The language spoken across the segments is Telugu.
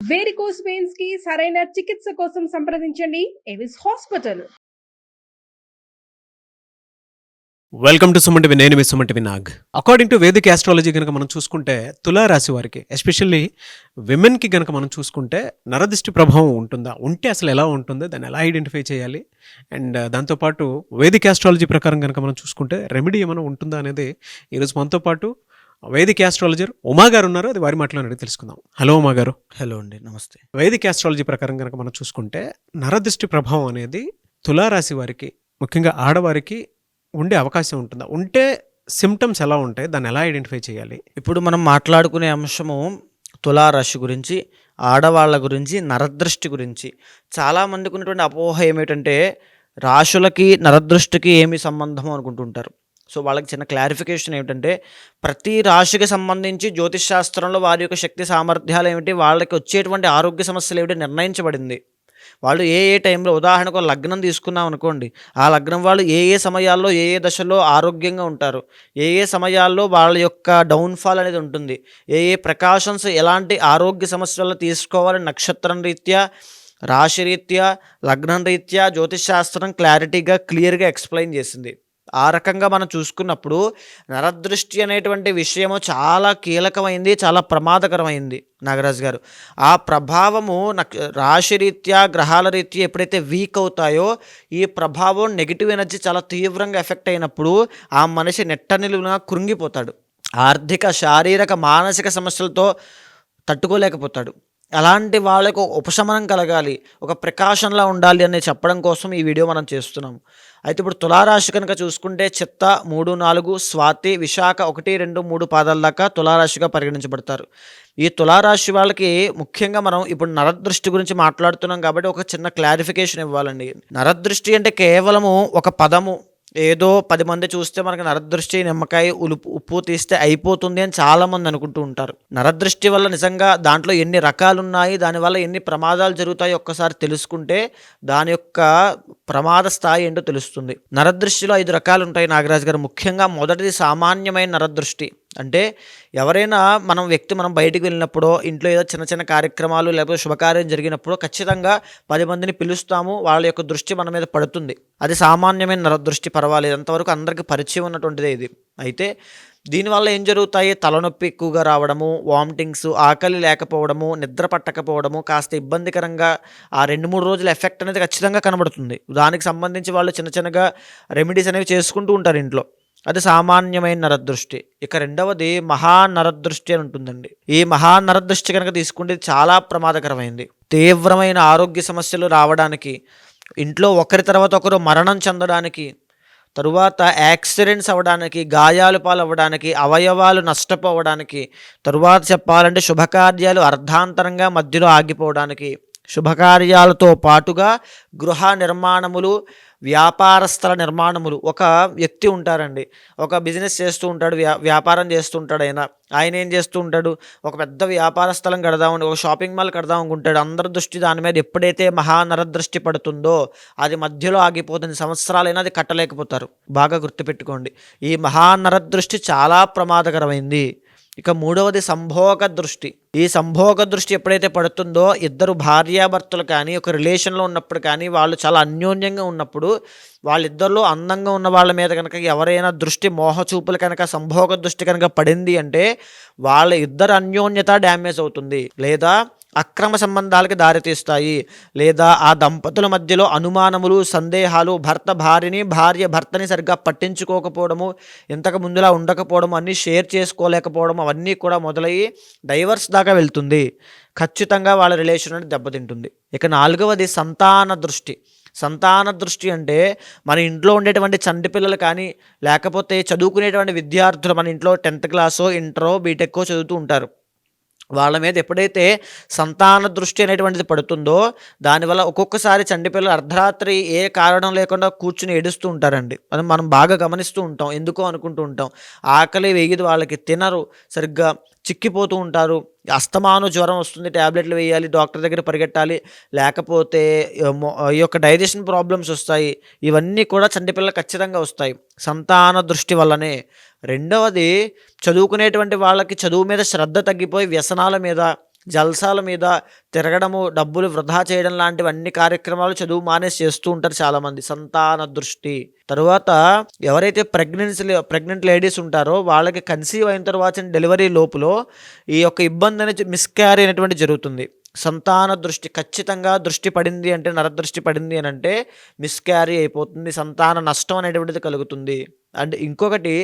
వేరికోస్ వెయిన్స్ కి సరైన చికిత్స కోసం సంప్రదించండి Avis hospital. Welcome to Suman TV. నేను మీ Suman TV Nag. According to Vedic astrology కనుక మనం చూసుకుంటే తులారాశి వారికి ఎస్పెషల్లీ విమెన్కి కనుక మనం చూసుకుంటే నరదిష్టి ప్రభావం ఉంటుందా, ఉంటే అసలు ఎలా ఉంటుంది, దాన్ని ఎలా ఐడెంటిఫై చేయాలి, అండ్ దాంతోపాటు వేదిక్ ఆస్ట్రాలజీ ప్రకారం కనుక మనం చూసుకుంటే రెమెడీ ఏమైనా ఉంటుందా అనేది ఈరోజు మనతో పాటు వేదిక్ ఆస్ట్రాలజర్ ఉమా గారు ఉన్నారు. అది వారి మాటలో అడిగి తెలుసుకుందాం. హలో ఉమా గారు. హలో అండి, నమస్తే. వేదిక్ ఆస్ట్రాలజీ ప్రకారం కనుక మనం చూసుకుంటే నరదిష్టి ప్రభావం అనేది తులారాశి వారికి ముఖ్యంగా ఆడవారికి ఉండే అవకాశం ఉంటుందా, ఉంటే సిమ్టమ్స్ ఎలా ఉంటాయి, దాన్ని ఎలా ఐడెంటిఫై చేయాలి? ఇప్పుడు మనం మాట్లాడుకునే అంశము తులారాశి గురించి, ఆడవాళ్ళ గురించి, నరదృష్టి గురించి. చాలామందికి ఉన్నటువంటి అపోహ ఏమిటంటే రాశులకి నరదృష్టికి ఏమి సంబంధం అనుకుంటుంటారు. సో వాళ్ళకి చిన్న క్లారిఫికేషన్ ఏమిటంటే ప్రతి రాశికి సంబంధించి జ్యోతిష్ శాస్త్రంలో వారి యొక్క శక్తి సామర్థ్యాలు ఏమిటి, వాళ్ళకి వచ్చేటువంటి ఆరోగ్య సమస్యలు ఏమిటి నిర్ణయించబడింది. వాళ్ళు ఏ టైంలో, ఉదాహరణకు లగ్నం తీసుకున్నాం అనుకోండి, ఆ లగ్నం వాళ్ళు ఏ సమయాల్లో ఏ దశలో ఆరోగ్యంగా ఉంటారు, ఏ సమయాల్లో వాళ్ళ యొక్క డౌన్ఫాల్ అనేది ఉంటుంది, ఏ ప్రికాషన్స్ ఎలాంటి ఆరోగ్య సమస్యలు తీసుకోవాలి నక్షత్రం రీత్యా, రాశి రీత్యా, లగ్నం రీత్యా జ్యోతిష్ శాస్త్రం క్లియర్గా ఎక్స్ప్లెయిన్ చేసింది. ఆ రకంగా మనం చూసుకున్నప్పుడు నరదృష్టి అనేటువంటి విషయము చాలా కీలకమైంది, చాలా ప్రమాదకరమైంది నాగరాజు గారు. ఆ ప్రభావము రాశి రీత్యా, గ్రహాల రీత్యా ఎప్పుడైతే వీక్ అవుతాయో ఈ ప్రభావం నెగిటివ్ ఎనర్జీ చాలా తీవ్రంగా ఎఫెక్ట్ అయినప్పుడు ఆ మనిషి నెట్టనిలువునా కృంగిపోతాడు. ఆర్థిక, శారీరక, మానసిక సమస్యలతో తట్టుకోలేకపోతాడు. అలాంటి వాళ్ళకు ఉపశమనం కలగాలి, ఒక ప్రికాషన్లా ఉండాలి అని చెప్పడం కోసం ఈ వీడియో మనం చేస్తున్నాము. అయితే ఇప్పుడు తులారాశి కనుక చూసుకుంటే చిత్త 3, 4, స్వాతి, విశాఖ 1, 2, 3 పాదాల దాకా తులారాశిగా పరిగణించబడతారు. ఈ తులారాశి వాళ్ళకి ముఖ్యంగా మనం ఇప్పుడు నరదృష్టి గురించి మాట్లాడుతున్నాం కాబట్టి ఒక చిన్న క్లారిఫికేషన్ ఇవ్వాలండి. నరదృష్టి అంటే కేవలము ఒక పదము, ఏదో 10 మంది చూస్తే మనకి నరదృష్టి నిమ్మకాయ ఉప్పు తీస్తే అయిపోతుంది అని చాలామంది అనుకుంటూ ఉంటారు. నరదృష్టి వల్ల నిజంగా దాంట్లో ఎన్ని రకాలు ఉన్నాయి, దానివల్ల ఎన్ని ప్రమాదాలు జరుగుతాయి ఒక్కసారి తెలుసుకుంటే దాని యొక్క ప్రమాద స్థాయి ఏంటో తెలుస్తుంది. నరదృష్టిలో 5 రకాలు ఉంటాయి నాగరాజు గారు. ముఖ్యంగా మొదటిది సామాన్యమైన నరదృష్టి. అంటే ఎవరైనా మనం బయటికి వెళ్ళినప్పుడో, ఇంట్లో ఏదో చిన్న చిన్న కార్యక్రమాలు లేకపోతే శుభకార్యం జరిగినప్పుడు ఖచ్చితంగా 10 మందిని పిలుస్తాము, వాళ్ళ యొక్క దృష్టి మన మీద పడుతుంది. అది సామాన్యమైన నరదృష్టి, పర్వాలేదు, అంతవరకు అందరికీ పరిచయం ఉన్నటువంటిదే ఇది. అయితే దీనివల్ల ఏం జరుగుతాయి, తలనొప్పి ఎక్కువగా రావడము, వామిటింగ్స్, ఆకలి లేకపోవడము, నిద్ర పట్టకపోవడము, కాస్త ఇబ్బందికరంగా ఆ 2-3 రోజుల ఎఫెక్ట్ అనేది ఖచ్చితంగా కనబడుతుంది. దానికి సంబంధించి వాళ్ళు చిన్నగా రెమెడీస్ అనేవి చేసుకుంటూ ఉంటారు ఇంట్లో. అది సామాన్యమైన నరదృష్టి. ఇక రెండవది మహానరదృష్టి అని ఉంటుందండి. ఈ మహానరదృష్టి కనుక తీసుకుంటే చాలా ప్రమాదకరమైంది. తీవ్రమైన ఆరోగ్య సమస్యలు రావడానికి, ఇంట్లో ఒకరి తర్వాత ఒకరు మరణం చెందడానికి, తరువాత యాక్సిడెంట్స్ అవ్వడానికి, గాయాలు పాలవ్వడానికి, అవయవాలు నష్టపోవడానికి, తరువాత చెప్పాలంటే శుభకార్యాలు అర్ధాంతరంగా మధ్యలో ఆగిపోవడానికి, శుభకార్యాలతో పాటుగా గృహ నిర్మాణములు, వ్యాపారస్థల నిర్మాణములు. ఒక వ్యక్తి ఉంటారండి, ఒక బిజినెస్ చేస్తూ ఉంటాడు, వ్యాపారం చేస్తూ ఉంటాడు. ఆయన ఏం చేస్తూ ఉంటాడు, ఒక పెద్ద వ్యాపార స్థలం కడదామని, ఒక షాపింగ్ మాల్ కడదాం అనుకుంటాడు. అందరి దృష్టి దాని మీద ఎప్పుడైతే మహానరదృష్టి పడుతుందో అది మధ్యలో ఆగిపోతుంది. సంవత్సరాలైనా అది కట్టలేకపోతారు. బాగా గుర్తుపెట్టుకోండి, ఈ మహానరదృష్టి చాలా ప్రమాదకరమైంది. ఇక మూడవది సంభోగ దృష్టి. ఈ సంభోగ దృష్టి ఎప్పుడైతే పడుతుందో, ఇద్దరు భార్యాభర్తలు కానీ ఒక రిలేషన్లో ఉన్నప్పుడు కానీ, వాళ్ళు చాలా అన్యోన్యంగా ఉన్నప్పుడు, వాళ్ళిద్దరిలో అందంగా ఉన్న వాళ్ళ మీద కనుక ఎవరైనా దృష్టి, మోహచూపులు కనుక సంభోగ దృష్టి కనుక పడింది అంటే వాళ్ళ ఇద్దరు అన్యోన్యత డ్యామేజ్ అవుతుంది, లేదా అక్రమ సంబంధాలకి దారితీస్తాయి, లేదా ఆ దంపతుల మధ్యలో అనుమానములు, సందేహాలు, భర్త భార్యని, భార్య భర్తని సరిగ్గా పట్టించుకోకపోవడము, ఇంతకు ముందులా ఉండకపోవడము, అన్నీ షేర్ చేసుకోలేకపోవడం, అవన్నీ కూడా మొదలయ్యి డైవర్స్ దాకా వెళ్తుంది. ఖచ్చితంగా వాళ్ళ రిలేషన్ అనేది దెబ్బతింటుంది. ఇక నాలుగవది సంతాన దృష్టి. సంతాన దృష్టి అంటే మన ఇంట్లో ఉండేటువంటి చంటి పిల్లలు కానీ, లేకపోతే చదువుకునేటువంటి విద్యార్థులు, మన ఇంట్లో 10th క్లాసో, ఇంటరో, బీటెక్కో చదువుతూ ఉంటారు. వాళ్ళ మీద ఎప్పుడైతే సంతాన దృష్టి అనేటువంటిది పడుతుందో దానివల్ల ఒక్కొక్కసారి చంటిపిల్లలు అర్ధరాత్రి ఏ కారణం లేకుండా కూర్చుని ఏడుస్తూ ఉంటారండి. అది మనం బాగా గమనిస్తూ ఉంటాం, ఎందుకో అనుకుంటూ ఉంటాం. ఆకలి వేయదు వాళ్ళకి, తినరు, సరిగ్గా చిక్కిపోతూ ఉంటారు. అస్తమాను జ్వరం వస్తుంది, ట్యాబ్లెట్లు వేయాలి, డాక్టర్ దగ్గర పరిగెట్టాలి, లేకపోతే ఈ యొక్క డైజెషన్ ప్రాబ్లమ్స్ వస్తాయి. ఇవన్నీ కూడా చంటిపిల్లలు ఖచ్చితంగా వస్తాయి సంతాన దృష్టి వల్లనే. రెండవది, చదువుకునేటువంటి వాళ్ళకి చదువు మీద శ్రద్ధ తగ్గిపోయి వ్యసనాల మీద, జల్సాల మీద తిరగడము, డబ్బులు వృధా చేయడం లాంటివన్నీ కార్యక్రమాలు చదువు మానేసి చేస్తూ ఉంటారు చాలామంది. సంతాన దృష్టి. తరువాత ఎవరైతే ప్రెగ్నెంట్ లేడీస్ ఉంటారో వాళ్ళకి కన్సీవ్ అయిన తర్వాత డెలివరీ లోపులో ఈ యొక్క ఇబ్బంది అనేది మిస్క్యారీ అనేటువంటి జరుగుతుంది. సంతాన దృష్టి ఖచ్చితంగా దృష్టి పడింది అంటే, నరదృష్టి పడింది అని అంటే మిస్క్యారీ అయిపోతుంది, సంతాన నష్టం అనేటువంటిది కలుగుతుంది. అండ్ ఇంకొకటి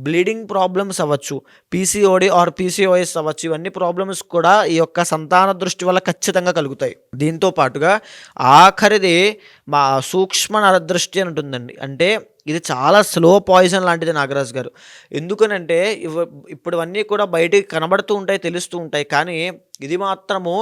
బ్లీడింగ్ ప్రాబ్లమ్స్ అవ్వచ్చు, పీసీఓడి ఆర్ పీసీఓఎస్ అవ్వచ్చు. ఇవన్నీ ప్రాబ్లమ్స్ కూడా ఈ యొక్క సంతాన దృష్టి వల్ల ఖచ్చితంగా కలుగుతాయి. దీంతో పాటుగా ఆఖరిది మా సూక్ష్మ నరదృష్టి అని ఉంటుందండి. అంటే ఇది చాలా స్లో పాయిజన్ లాంటిది నాగరాజు గారు. ఎందుకనంటే ఇప్పుడు అన్నీ కూడా బయటికి కనబడుతూ ఉంటాయి, తెలుస్తూ ఉంటాయి. కానీ ఇది మాత్రము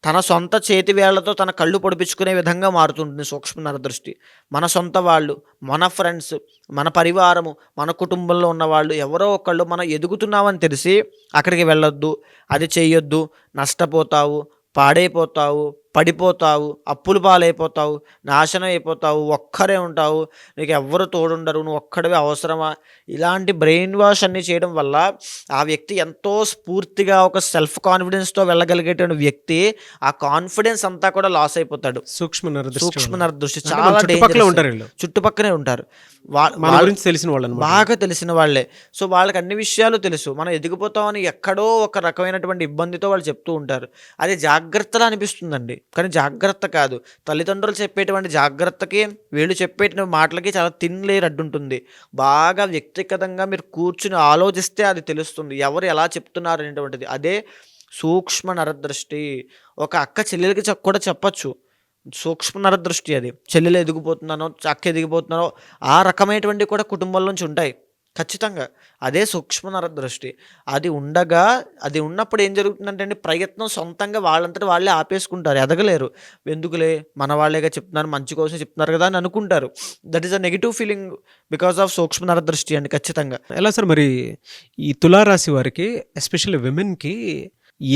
తన సొంత చేతి వేళ్లతో తన కళ్ళు పొడిపించుకునే విధంగా మారుతుంటుంది సూక్ష్మ నరదృష్టి. మన సొంత వాళ్ళు, మన ఫ్రెండ్స్, మన పరివారము, మన కుటుంబంలో ఉన్నవాళ్ళు ఎవరో ఒకళ్ళు మనం ఎదుగుతున్నామని తెలిసి అక్కడికి వెళ్ళొద్దు, అది చెయ్యొద్దు, నష్టపోతావు, పాడైపోతావు, పడిపోతావు, అప్పులు పాలైపోతావు, నాశనం అయిపోతావు, ఒక్కరే ఉంటావు, నీకు ఎవ్వరు తోడుండరు, నువ్వు ఒక్కడివే అవసరమా, ఇలాంటి బ్రెయిన్ వాష్ అన్నీ చేయడం వల్ల ఆ వ్యక్తి ఎంతో స్ఫూర్తిగా ఒక సెల్ఫ్ కాన్ఫిడెన్స్తో వెళ్ళగలిగేటువంటి వ్యక్తి ఆ కాన్ఫిడెన్స్ అంతా కూడా లాస్ అయిపోతాడు. సూక్ష్మ నరదృష్టి చాలా చుట్టుపక్కనే ఉంటారు. బాగా తెలిసిన వాళ్ళే. సో వాళ్ళకి అన్ని విషయాలు తెలుసు. మనం ఎదిగిపోతామని ఎక్కడో ఒక రకమైనటువంటి ఇబ్బందితో వాళ్ళు చెప్తూ ఉంటారు. అది జాగ్రత్తలా అనిపిస్తుందండి, కానీ జాగ్రత్త కాదు. తల్లిదండ్రులు చెప్పేటువంటి జాగ్రత్తకి వీళ్ళు చెప్పేటువంటి మాటలకి చాలా థిన్ లేయర్ అడ్డుంటుంది. బాగా వ్యక్తిగతంగా మీరు కూర్చుని ఆలోచిస్తే అది తెలుస్తుంది ఎవరు ఎలా చెప్తున్నారు అనేటువంటిది. అదే సూక్ష్మ నరదృష్టి. ఒక అక్క చెల్లెలకి కూడా చెప్పచ్చు సూక్ష్మ నరదృష్టి. అది చెల్లెలు ఎదిగిపోతున్నానో, అక్క ఎదిగిపోతున్నానో ఆ రకమైనటువంటి కూడా కుటుంబాల నుంచి ఉంటాయి ఖచ్చితంగా. అదే సూక్ష్మ నరదృష్టి. అది ఉన్నప్పుడు ఏం జరుగుతుందంటే అండి, ప్రయత్నం సొంతంగా వాళ్ళంతటి వాళ్ళే ఆపేసుకుంటారు, ఎదగలేరు. ఎందుకులే మన వాళ్ళేగా చెప్తున్నారు, మంచి కోసం చెప్తున్నారు కదా అని అనుకుంటారు. That is a negative feeling because of సూక్ష్మ నరదృష్టి అండి ఖచ్చితంగా. ఎలా సార్ మరి ఈ తులారాశి వారికి ఎస్పెషల్లీ విమెన్కి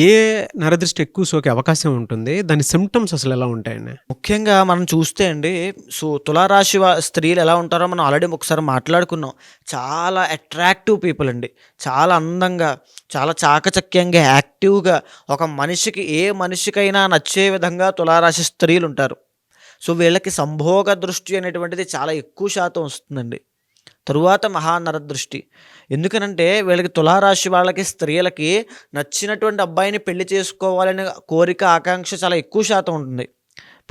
ఏ నరదృష్టి ఎక్కువ సోకే అవకాశం ఉంటుంది, దాని సిమ్టమ్స్ అసలు ఎలా ఉంటాయండి? ముఖ్యంగా మనం చూస్తే అండి, సో తులారాశి స్త్రీలు ఎలా ఉంటారో మనం ఆల్రెడీ ఒకసారి మాట్లాడుకున్నాం. చాలా అట్రాక్టివ్ పీపుల్ అండి, చాలా అందంగా, చాలా చాకచక్యంగా, యాక్టివ్గా, ఒక మనిషికి ఏ మనిషికైనా నచ్చే విధంగా తులారాశి స్త్రీలు ఉంటారు. సో వీళ్ళకి సంభోగ దృష్టి అనేటువంటిది చాలా ఎక్కువ శాతం వస్తుందండి. తరువాత మహానరదృష్టి. ఎందుకనంటే వీళ్ళకి తులారాశి వాళ్ళకి స్త్రీలకి నచ్చినటువంటి అబ్బాయిని పెళ్లి చేసుకోవాలనే కోరిక, ఆకాంక్ష చాలా ఎక్కువ శాతం ఉంటుంది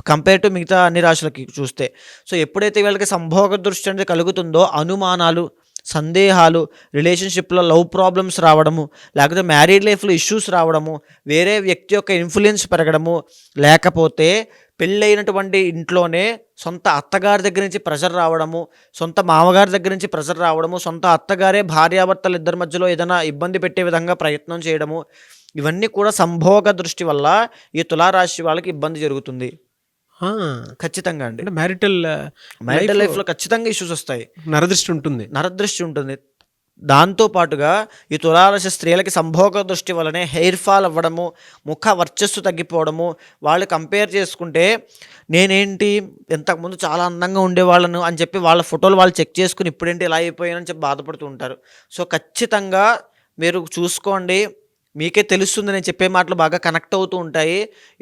కంపేర్ టు మిగతా అన్ని రాశులకి చూస్తే. సో ఎప్పుడైతే వీళ్ళకి సంభోగ దృష్టి అనేది కలుగుతుందో అనుమానాలు, సందేహాలు, రిలేషన్షిప్లో లవ్ ప్రాబ్లమ్స్ రావడము, లేకపోతే మ్యారీడ్ లైఫ్లో ఇష్యూస్ రావడము, వేరే వ్యక్తి యొక్క ఇన్ఫ్లుయెన్స్ పెరగడము, లేకపోతే పెళ్ళైనటువంటి ఇంట్లోనే సొంత అత్తగారి దగ్గర నుంచి ప్రెషర్ రావడము, సొంత మామగారి దగ్గర నుంచి ప్రెషర్ రావడము, సొంత అత్తగారే భార్యాభర్తలు ఇద్దరి మధ్యలో ఏదైనా ఇబ్బంది పెట్టే విధంగా ప్రయత్నం చేయడము, ఇవన్నీ కూడా సంభోగ దృష్టి వల్ల ఈ తులారాశి వాళ్ళకి ఇబ్బంది జరుగుతుంది ఖచ్చితంగా అండి. మ్యారిటల్ లైఫ్లో ఖచ్చితంగా ఇష్యూస్ వస్తాయి, నరదృష్టి ఉంటుంది. దాంతో పాటుగా ఈ తులారాశి స్త్రీలకి సంభోగ దృష్టి వల్లనే హెయిర్ ఫాల్ అవ్వడము, ముఖ వర్చస్సు తగ్గిపోవడము. వాళ్ళు కంపేర్ చేసుకుంటే నేనేంటి ఇంతకుముందు చాలా అందంగా ఉండేవాళ్ళను అని చెప్పి వాళ్ళ ఫోటోలు వాళ్ళు చెక్ చేసుకుని ఇప్పుడేంటి ఇలా అయిపోయానని చెప్పి బాధపడుతూ ఉంటారు. సో ఖచ్చితంగా మీరు చూసుకోండి, మీకే తెలుస్తుంది. నేను చెప్పే మాటలు బాగా కనెక్ట్ అవుతూ ఉంటాయి.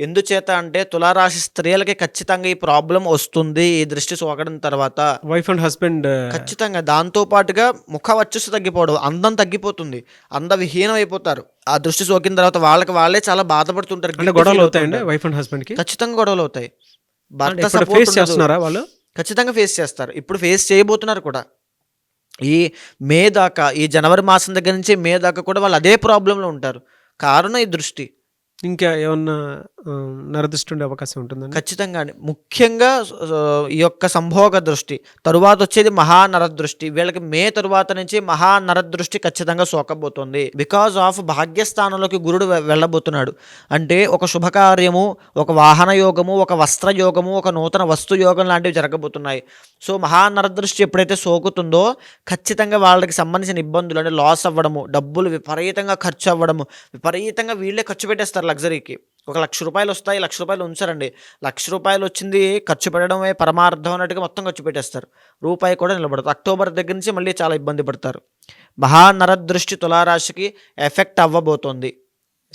ఎందుచేత అంటే తులారాశి స్త్రీలకి ఖచ్చితంగా ఈ ప్రాబ్లం వస్తుంది ఈ దృష్టి సోకడం తర్వాత. వైఫ్ అండ్ హస్బెండ్ ఖచ్చితంగా. దాంతో పాటుగా ముఖ వర్చస్సు తగ్గిపోవడం, అందం తగ్గిపోతుంది, అందవిహీనం అయిపోతారు ఆ దృష్టి సోకిన తర్వాత. వాళ్ళే చాలా బాధపడుతుంటారు. గొడవలు అవుతాయండి వైఫ్ అండ్ హస్బెండ్ కి? ఖచ్చితంగా గొడవలు అవుతాయి. భర్త ఫేస్ చేస్తున్నారా వాళ్ళు? ఖచ్చితంగా ఫేస్ చేస్తారు, ఇప్పుడు ఫేస్ చేయబోతున్నారు కూడా. ఈ మే దాకా, ఈ జనవరి మాసం దగ్గర నుంచి మే దాకా కూడా వాళ్ళు అదే ప్రాబ్లంలో ఉంటారు. కారణం ఈ దృష్టి. ఇంకా ఏమన్నా నరదృష్టి ఉండే అవకాశం ఉంటుందండి? ఖచ్చితంగా. ముఖ్యంగా ఈ యొక్క సంభోగ దృష్టి తరువాత వచ్చేది మహానరదృష్టి. వీళ్ళకి మే తరువాత నుంచి మహానరదృష్టి ఖచ్చితంగా సోకబోతుంది. బికాజ్ ఆఫ్ భాగ్యస్థానంలోకి గురుడు వెళ్ళబోతున్నాడు. అంటే ఒక శుభకార్యము, ఒక వాహన యోగము, ఒక వస్త్ర యోగము, ఒక నూతన వస్తు యోగం లాంటివి జరగబోతున్నాయి. సో మహానరదృష్టి ఎప్పుడైతే సోకుతుందో ఖచ్చితంగా వాళ్ళకి సంబంధించిన ఇబ్బందులు అంటే లాస్ అవ్వడము, డబ్బులు విపరీతంగా ఖర్చు అవ్వడము, విపరీతంగా వీళ్ళే ఖర్చు పెట్టేస్తారు లగ్జరీకి. ఒక 1,00,000 రూపాయలు వస్తాయి, 1,00,000 రూపాయలు ఉంచారండి. 1,00,000 రూపాయలు వచ్చింది ఖర్చు పెట్టడమే పరమార్థం అన్నట్టుగా మొత్తం ఖర్చు పెట్టేస్తారు. రూపాయి కూడా నిలబడదు. అక్టోబర్ దగ్గర నుంచి మళ్ళీ చాలా ఇబ్బంది పడతారు. మహానరదృష్టి తులారాశికి ఎఫెక్ట్ అవ్వబోతోంది.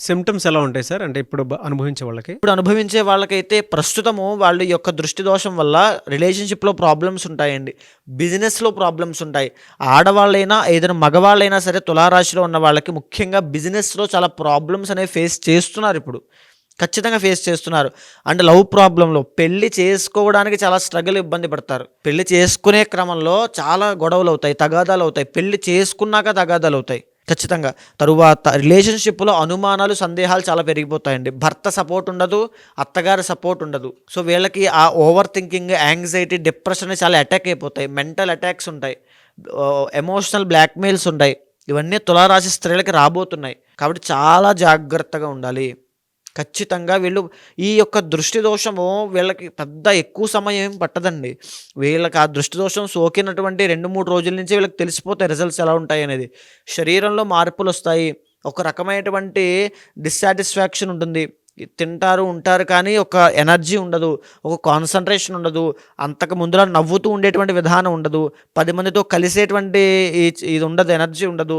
సిమ్టమ్స్ ఎలా ఉంటాయి సార్? అంటే ఇప్పుడు అనుభవించే వాళ్ళకి? ఇప్పుడు అనుభవించే వాళ్ళకైతే ప్రస్తుతము వాళ్ళ యొక్క దృష్టి దోషం వల్ల రిలేషన్షిప్లో ప్రాబ్లమ్స్ ఉంటాయండి, బిజినెస్లో ప్రాబ్లమ్స్ ఉంటాయి. ఆడవాళ్ళైనా ఏదైనా మగవాళ్ళైనా సరే తులారాశిలో ఉన్న వాళ్ళకి ముఖ్యంగా బిజినెస్లో చాలా ప్రాబ్లమ్స్ అనేవి ఫేస్ చేస్తున్నారు ఇప్పుడు, ఖచ్చితంగా ఫేస్ చేస్తున్నారు. అంటే లవ్ ప్రాబ్లంలో పెళ్లి చేసుకోవడానికి చాలా స్ట్రగుల్, ఇబ్బంది పడతారు. పెళ్లి చేసుకునే క్రమంలో చాలా గొడవలు అవుతాయి, తగాదాలు అవుతాయి. పెళ్లి చేసుకున్నాక తగాదాలు అవుతాయి ఖచ్చితంగా. తరువాత రిలేషన్షిప్లో అనుమానాలు, సందేహాలు చాలా పెరిగిపోతాయండి. భర్త సపోర్ట్ ఉండదు, అత్తగారి సపోర్ట్ ఉండదు. సో వీళ్ళకి ఆ ఓవర్ థింకింగ్, యాంగ్జైటీ, డిప్రెషన్ చాలా అటాక్ అయిపోతాయి. మెంటల్ అటాక్స్ ఉంటాయి, ఎమోషనల్ బ్లాక్మెయిల్స్ ఉంటాయి. ఇవన్నీ తులారాశి స్త్రీలకి రాబోతున్నాయి. కాబట్టి చాలా జాగ్రత్తగా ఉండాలి. ఖచ్చితంగా వీళ్ళు ఈ యొక్క దృష్టి దోషము వీళ్ళకి పెద్ద ఎక్కువ సమయం ఏం పట్టదండి. వీళ్ళకి ఆ దృష్టి దోషం సోకినటువంటి 2-3 రోజుల నుంచి వీళ్ళకి తెలిసిపోతాయి రిజల్ట్స్ ఎలా ఉంటాయి అనేది. శరీరంలో మార్పులు వస్తాయి, ఒక రకమైనటువంటి డిస్సాటిస్ఫాక్షన్ ఉంటుంది. తింటారు, ఉంటారు, కానీ ఒక ఎనర్జీ ఉండదు, ఒక కాన్సన్ట్రేషన్ ఉండదు, అంతకు ముందులా నవ్వుతూ ఉండేటువంటి విధానం ఉండదు, 10 మందితో కలిసేటువంటి ఇది ఉండదు, ఎనర్జీ ఉండదు,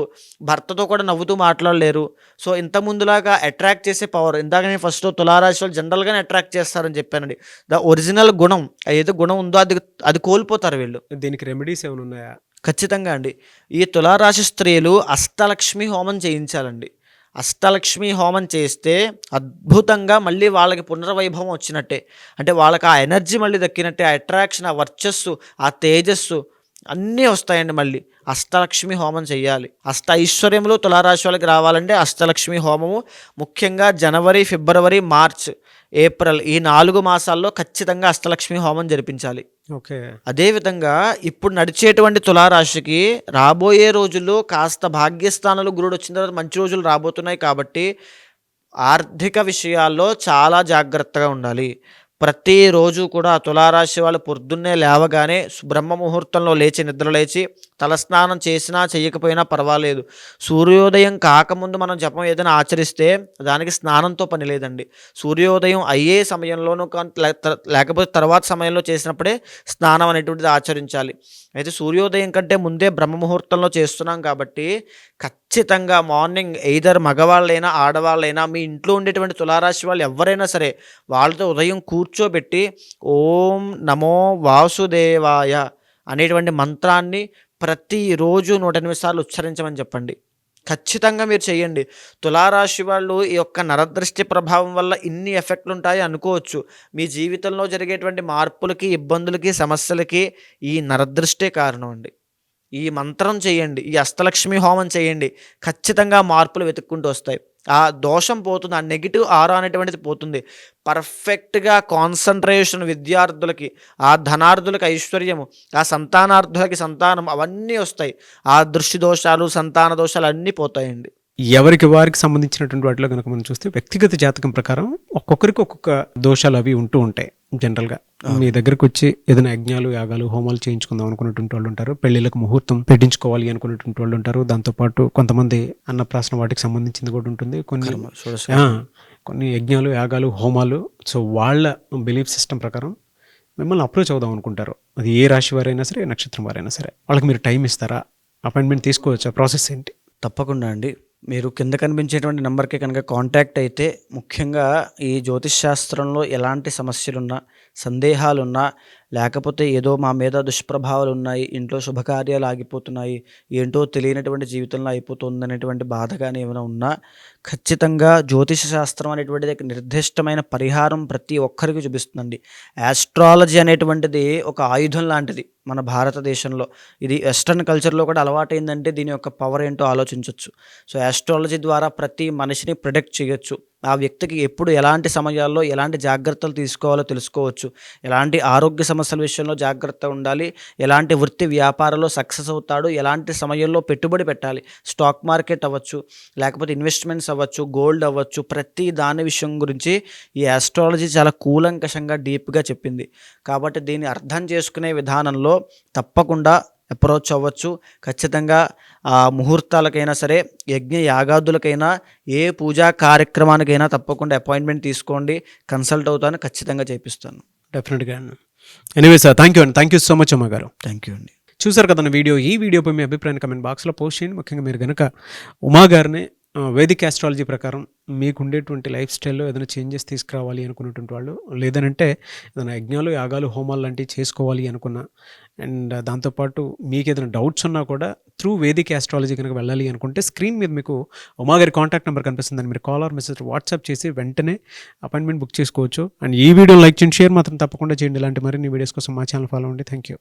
భర్తతో కూడా నవ్వుతూ మాట్లాడలేరు. సో ఇంత ముందులాగా అట్రాక్ట్ చేసే పవర్, ఇందాక నేను ఫస్ట్ తులారాశి వాళ్ళు జనరల్గానే అట్రాక్ట్ చేస్తారని చెప్పానండి. ద ఒరిజినల్ గుణం, ఏదో గుణం ఉందో అది కోల్పోతారు వీళ్ళు. దీనికి రెమెడీస్ ఏమైనా ఉన్నాయా? ఖచ్చితంగా అండి. ఈ తులారాశి స్త్రీలు అష్టలక్ష్మి హోమం చేయించాలండి. అష్టలక్ష్మి హోమం చేస్తే అద్భుతంగా మళ్ళీ వాళ్ళకి పునర్వైభవం వచ్చినట్టే. అంటే వాళ్ళకి ఆ ఎనర్జీ మళ్ళీ దక్కినట్టే, ఆ అట్రాక్షన్, ఆ వర్చస్సు, ఆ తేజస్సు అన్నీ వస్తాయండి. మళ్ళీ అష్టలక్ష్మి హోమం చేయాలి. అష్ట ఐశ్వర్యములు తులారాశి వాళ్ళకి రావాలంటే అష్టలక్ష్మి హోమము ముఖ్యంగా జనవరి, ఫిబ్రవరి, మార్చ్, ఏప్రిల్ ఈ 4 మాసాల్లో ఖచ్చితంగా అష్టలక్ష్మి హోమం జరిపించాలి. ఓకే. అదేవిధంగా ఇప్పుడు నడిచేటువంటి తులారాశికి రాబోయే రోజుల్లో కాస్త భాగ్యస్థానాలు గురుడు వచ్చిన తర్వాత మంచి రోజులు రాబోతున్నాయి. కాబట్టి ఆర్థిక విషయాల్లో చాలా జాగ్రత్తగా ఉండాలి. ప్రతిరోజు కూడా తులారాశి వాళ్ళు పొద్దున్నే లేవగానే బ్రహ్మ ముహూర్తంలో లేచి, నిద్ర లేచి తలస్నానం చేసినా చేయకపోయినా పర్వాలేదు. సూర్యోదయం కాకముందు మనం జపం ఏదైనా ఆచరిస్తే దానికి స్నానంతో పని లేదండి. సూర్యోదయం అయ్యే సమయంలోనూ లేకపోతే తర్వాత సమయంలో చేసినప్పుడే స్నానం అనేటువంటిది ఆచరించాలి. అయితే సూర్యోదయం కంటే ముందే బ్రహ్మ ముహూర్తంలో చేస్తున్నాం కాబట్టి ఖచ్చితంగా మార్నింగ్ ఎయిదర్ మగవాళ్ళైనా ఆడవాళ్ళైనా మీ ఇంట్లో ఉండేటువంటి తులారాశి వాళ్ళు ఎవరైనా సరే వాళ్ళతో ఉదయం కూర్చోబెట్టి ఓం నమో వాసుదేవాయ అనేటువంటి మంత్రాన్ని ప్రతిరోజు 108 సార్లు ఉచ్చరించమని చెప్పండి. ఖచ్చితంగా మీరు చేయండి. తులారాశి వాళ్ళు ఈ యొక్క నరదృష్టి ప్రభావం వల్ల ఇన్ని ఎఫెక్ట్లు ఉంటాయి అనుకోవచ్చు. మీ జీవితంలో జరిగేటువంటి మార్పులకి, ఇబ్బందులకి, సమస్యలకి ఈ నరదృష్టే కారణం అండి. ఈ మంత్రం చేయండి, ఈ అష్టలక్ష్మి హోమం చేయండి, ఖచ్చితంగా మార్పులు వెతుక్కుంటూ వస్తాయి. ఆ దోషం పోతుంది, ఆ నెగిటివ్ ఆరా అనేటువంటిది పోతుంది. పర్ఫెక్ట్గా కాన్సన్ట్రేషన్ విద్యార్థులకి, ఆ ధనార్థులకి ఐశ్వర్యము, ఆ సంతానార్థులకి సంతానం, అవన్నీ వస్తాయి. ఆ దృష్టి దోషాలు, సంతాన దోషాలు అన్నీ పోతాయండి. ఎవరికి వారికి సంబంధించినటువంటి వాటిలో కనుక మనం చూస్తే వ్యక్తిగత జాతకం ప్రకారం ఒక్కొక్కరికి ఒక్కొక్క దోషాలు అవి ఉంటూ ఉంటాయి. జనరల్గా మీ దగ్గరకు వచ్చి ఏదైనా యజ్ఞాలు, యాగాలు, హోమాలు చేయించుకుందాం అనుకున్నటువంటి వాళ్ళు ఉంటారు, పెళ్లిళ్ళకు ముహూర్తం పెట్టించుకోవాలి అనుకున్నటువంటి వాళ్ళు ఉంటారు. దాంతోపాటు కొంతమంది అన్నప్రాసన వాటికి సంబంధించింది కూడా ఉంటుంది. కొన్ని యజ్ఞాలు, యాగాలు, హోమాలు. సో వాళ్ళ బిలీఫ్ సిస్టమ్ ప్రకారం మిమ్మల్ని అప్రోచ్ అవుదాం అనుకుంటారు. అది ఏ రాశి వారైనా సరే, నక్షత్రం వారైనా సరే. వాళ్ళకి మీరు టైం ఇస్తారా? అపాయింట్మెంట్ తీసుకోవచ్చా? ప్రాసెస్ ఏంటి? తప్పకుండా అండి. మీరు కింద కనిపించేటువంటి నెంబర్కి కనుక కాంటాక్ట్ అయితే, ముఖ్యంగా ఈ జ్యోతిష్ శాస్త్రంలో ఎలాంటి సమస్యలున్నా, సందేహాలున్నా, లేకపోతే ఏదో మా మీద దుష్ప్రభావాలు ఉన్నాయి, ఇంట్లో శుభకార్యాలు ఆగిపోతున్నాయి, ఏంటో తెలియనటువంటి జీవితంలో అయిపోతుంది అనేటువంటి బాధ కానీ ఏమైనా ఉన్నా, ఖచ్చితంగా జ్యోతిష శాస్త్రం అనేటువంటిది నిర్దిష్టమైన పరిహారం ప్రతి ఒక్కరికి చూపిస్తుందండి. ఆస్ట్రాలజీ అనేటువంటిది ఒక ఆయుధం లాంటిది మన భారతదేశంలో. ఇది వెస్ట్రన్ కల్చర్లో కూడా అలవాటైందంటే దీని యొక్క పవర్ ఏంటో ఆలోచించవచ్చు. సో ఆస్ట్రాలజీ ద్వారా ప్రతి మనిషిని ప్రిడిక్ట్ చేయొచ్చు. ఆ వ్యక్తికి ఎప్పుడు ఎలాంటి సమయాల్లో ఎలాంటి జాగ్రత్తలు తీసుకోవాలో తెలుసుకోవచ్చు. ఎలాంటి ఆరోగ్య సమస్యల విషయంలో జాగ్రత్త ఉండాలి, ఎలాంటి వృత్తి వ్యాపారంలో సక్సెస్ అవుతాడు, ఎలాంటి సమయంలో పెట్టుబడి పెట్టాలి, స్టాక్ మార్కెట్ అవ్వచ్చు, లేకపోతే ఇన్వెస్ట్మెంట్స్ అవ్వచ్చు, గోల్డ్ అవ్వచ్చు, ప్రతి దాని విషయం గురించి ఈ ఆస్ట్రాలజీ చాలా కూలంకషంగా డీప్గా చెప్పింది. కాబట్టి దీన్ని అర్థం చేసుకునే విధానంలో తప్పకుండా అప్రోచ్ అవ్వచ్చు. ఖచ్చితంగా ఆ ముహూర్తాలకైనా సరే, యజ్ఞ యాగాదులకైనా, ఏ పూజా కార్యక్రమానికైనా తప్పకుండా అపాయింట్మెంట్ తీసుకోండి. కన్సల్ట్ అవుతాను, ఖచ్చితంగా చేపిస్తాను. డెఫినెట్గా. ఎనీవే సార్, థ్యాంక్ యూ అండి. థ్యాంక్ యూ సో మచ్ అమ్మ గారు. థ్యాంక్ యూ అండి. చూసారు కదా వీడియో. ఈ వీడియోపై మీ అభిప్రాయాన్ని కమెంట్ బాక్స్లో పోస్ట్ చేయండి. ముఖ్యంగా మీరు కనుక ఉమా గారిని వేదిక్ ఆస్ట్రాలజీ ప్రకారం మీకు ఉండేటువంటి లైఫ్ స్టైల్లో ఏదైనా చేంజెస్ తీసుకురావాలి అనుకున్నటువంటి వాళ్ళు, లేదనంటే ఏదైనా యజ్ఞాలు, యాగాలు, హోమాలు లాంటివి చేసుకోవాలి అనుకున్నా, అండ్ దాంతోపాటు మీకు ఏదైనా డౌట్స్ ఉన్నా కూడా త్రూ వేదిక్ ఆస్ట్రాలజీ కనుక వెళ్ళాలి అనుకుంటే స్క్రీన్ మీద మీకు ఉమా గారి కాంటాక్ట్ నెంబర్ కనిపిస్తుందని మీరు కాల్ ఆర్ మెసేజ్ వాట్సాప్ చేసి వెంటనే అపాయింట్మెంట్ బుక్ చేసుకోవచ్చు. అండ్ ఈ వీడియో లైక్ చేయండి, షేర్ మాత్రం తప్పకుండా చేయండి. ఇలాంటి మరిన్ని వీడియోస్ కోసం మా ఛానల్ ఫాలో అవ్వండి. Thank you.